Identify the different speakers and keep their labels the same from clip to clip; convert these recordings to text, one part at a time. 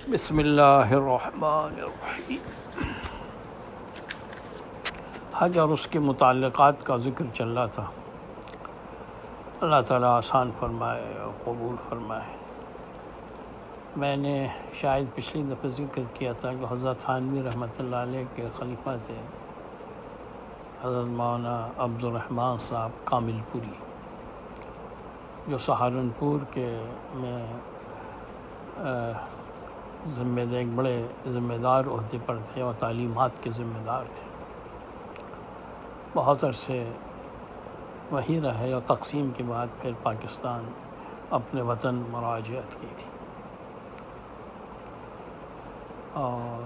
Speaker 1: بسم اللہ الرحمن الرحیم۔ حج اور اس کے متعلقات کا ذکر چل رہا تھا۔ اللہ تعالیٰ آسان فرمائے اور قبول فرمائے۔ میں نے شاید پچھلی دفعہ ذکر کیا تھا کہ حضرت تھانوی رحمۃ اللہ علیہ کے خلیفہ تھے حضرت مولانا عبدالرحمن صاحب کامل پوری، جو سہارنپور کے میں ایک بڑے ذمہ دار عہدے پر تھے اور تعلیمات کے ذمہ دار تھے۔ بہت عرصے وہیں رہے اور تقسیم کے بعد پھر پاکستان اپنے وطن مراجعت کی تھی، اور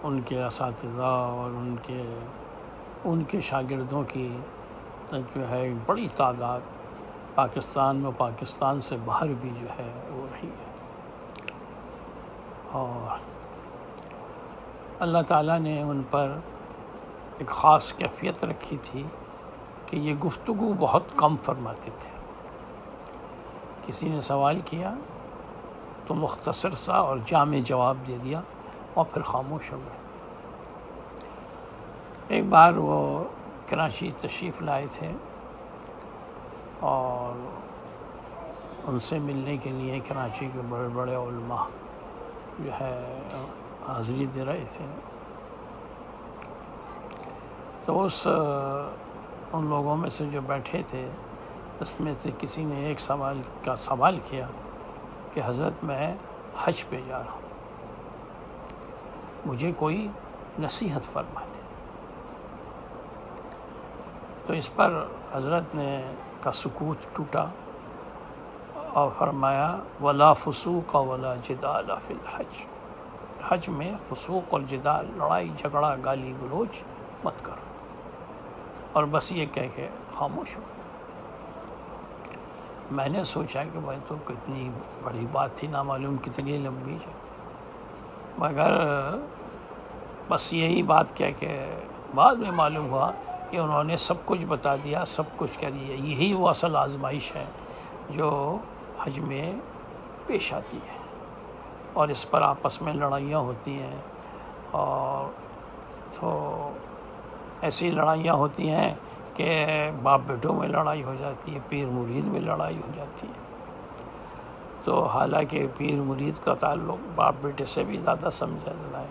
Speaker 1: ان کے اساتذہ اور ان کے شاگردوں کی جو ہے ایک بڑی تعداد پاکستان میں، پاکستان سے باہر بھی جو ہے وہ رہی ہے۔ اور اللہ تعالیٰ نے ان پر ایک خاص کیفیت رکھی تھی کہ یہ گفتگو بہت کم فرماتے تھے۔ کسی نے سوال کیا تو مختصر سا اور جامع جواب دے دیا اور پھر خاموش ہو گئے۔ ایک بار وہ کراچی تشریف لائے تھے اور ان سے ملنے کے لیے کراچی کے بڑے بڑے علماء جو ہے حاضری دے رہے تھے، تو ان لوگوں میں سے جو بیٹھے تھے اس میں سے کسی نے ایک سوال کیا کہ حضرت میں حج پہ جا رہا ہوں، مجھے کوئی نصیحت فرما دے۔ تو اس پر حضرت نے کا سکوت ٹوٹا اور فرمایا ولا فسوق ولا جدال فی الحج، حج میں فسوق اور جدال، لڑائی جھگڑا گالی گلوچ مت کرو، اور بس یہ کہہ کے خاموش ہو۔ میں نے سوچا کہ بھائی تو کتنی بڑی بات تھی، نامعلوم کتنی لمبی ہے، مگر بس یہی بات کہہ کے بعد میں معلوم ہوا کہ انہوں نے سب کچھ بتا دیا، سب کچھ کہہ دیا۔ یہی وہ اصل آزمائش ہے جو حج میں پیش آتی ہے، اور اس پر آپس میں لڑائیاں ہوتی ہیں، اور تو ایسی لڑائیاں ہوتی ہیں کہ باپ بیٹوں میں لڑائی ہو جاتی ہے، پیر مرید میں لڑائی ہو جاتی ہے۔ تو حالانکہ پیر مرید کا تعلق باپ بیٹے سے بھی زیادہ سمجھا جاتا ہے۔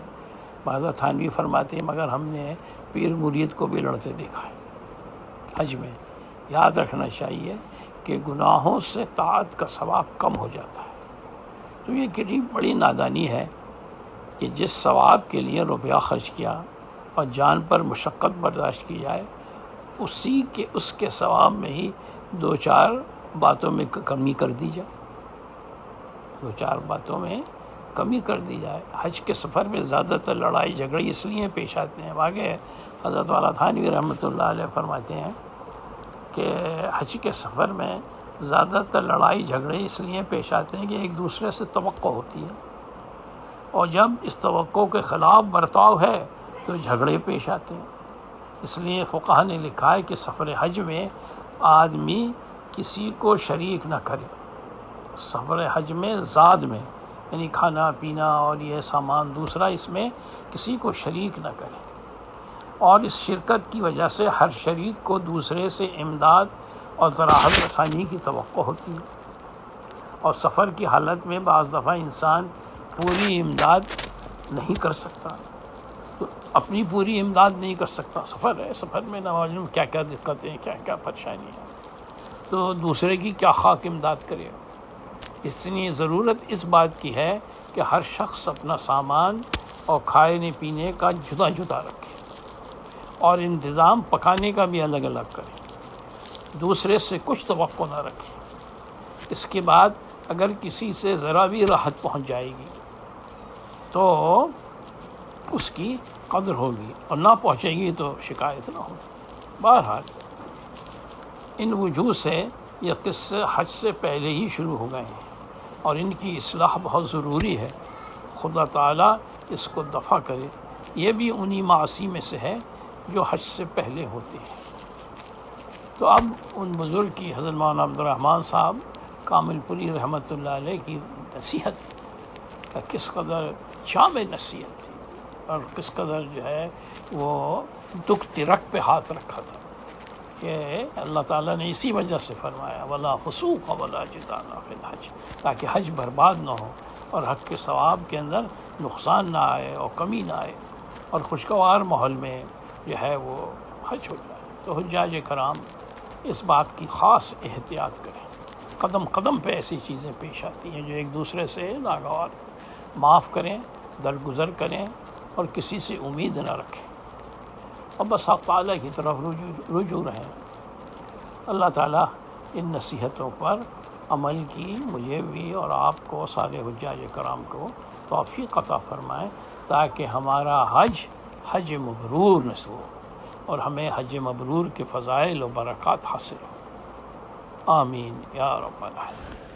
Speaker 1: بعض تھانوی فرماتے ہیں مگر ہم نے پیر مرید کو بھی لڑتے دیکھا ہے حج میں۔ یاد رکھنا چاہیے کہ گناہوں سے طاعت کا ثواب کم ہو جاتا ہے۔ تو یہ کتنی بڑی نادانی ہے کہ جس ثواب کے لیے روپیہ خرچ کیا اور جان پر مشقت برداشت کی جائے، اس کے ثواب میں ہی دو چار باتوں میں کمی کر دی جائے، حج کے سفر میں زیادہ تر لڑائی جھگڑے اس لیے پیش آتے ہیں۔ آگے حضرت والا تھانوی رحمۃ اللہ علیہ فرماتے ہیں کہ حج کے سفر میں زیادہ تر لڑائی جھگڑے اس لیے پیش آتے ہیں کہ ایک دوسرے سے توقع ہوتی ہے، اور جب اس توقع کے خلاف برتاؤ ہے تو جھگڑے پیش آتے ہیں۔ اس لیے فقہا نے لکھا ہے کہ سفر حج میں آدمی کسی کو شریک نہ کرے۔ سفر حج میں زاد میں یعنی کھانا پینا اور یہ سامان دوسرا، اس میں کسی کو شریک نہ کرے، اور اس شرکت کی وجہ سے ہر شریک کو دوسرے سے امداد اور راحت رسانی کی توقع ہوتی ہے، اور سفر کی حالت میں بعض دفعہ انسان پوری امداد نہیں کر سکتا، تو اپنی پوری امداد نہیں کر سکتا۔ سفر ہے، سفر میں نہ معلوم کیا کیا دقتیں، کیا کیا پریشانی ہیں، تو دوسرے کی کیا خاک امداد کرے۔ اس لیے ضرورت اس بات کی ہے کہ ہر شخص اپنا سامان اور کھانے پینے کا جدا جدا رکھے، اور انتظام پکانے کا بھی الگ الگ کرے، دوسرے سے کچھ توقع نہ رکھے۔ اس کے بعد اگر کسی سے ذرا بھی راحت پہنچ جائے گی تو اس کی قدر ہوگی، اور نہ پہنچے گی تو شکایت نہ ہوگی۔ بہرحال ان وجوہ سے یہ قصے حج سے پہلے ہی شروع ہو گئے ہیں، اور ان کی اصلاح بہت ضروری ہے۔ خدا تعالیٰ اس کو دفع کرے۔ یہ بھی انہی معاصی میں سے ہے جو حج سے پہلے ہوتے ہیں۔ تو اب ان بزرگ کی حضرت مولانا عبدالرحمن صاحب کامل پوری رحمۃ اللہ علیہ کی نصیحت کہ کس قدر جامع نصیحت تھی اور کس قدر جو ہے وہ دکھ ترک پہ ہاتھ رکھا تھا کہ اللہ تعالیٰ نے اسی وجہ سے فرمایا ولا فسوق ولا جدال فی الحج، تاکہ حج برباد نہ ہو اور حج کے ثواب کے اندر نقصان نہ آئے اور کمی نہ آئے اور خوشگوار ماحول میں جو ہے وہ حج ہو جائے۔ تو حجاج کرام اس بات کی خاص احتیاط کریں، قدم قدم پہ ایسی چیزیں پیش آتی ہیں جو ایک دوسرے سے ناگوار، معاف کریں، درگزر کریں اور کسی سے امید نہ رکھیں اور بس حق تعالیٰ کی طرف رجوع رہیں۔ اللہ تعالیٰ ان نصیحتوں پر عمل کی مجھے بھی اور آپ کو سارے حجاج کرام کو توفیق عطا فرمائیں تاکہ ہمارا حج مبرور نصیب ہو اور ہمیں حج مبرور کے فضائل و برکات حاصل ہو۔ آمین یا رب العالمین۔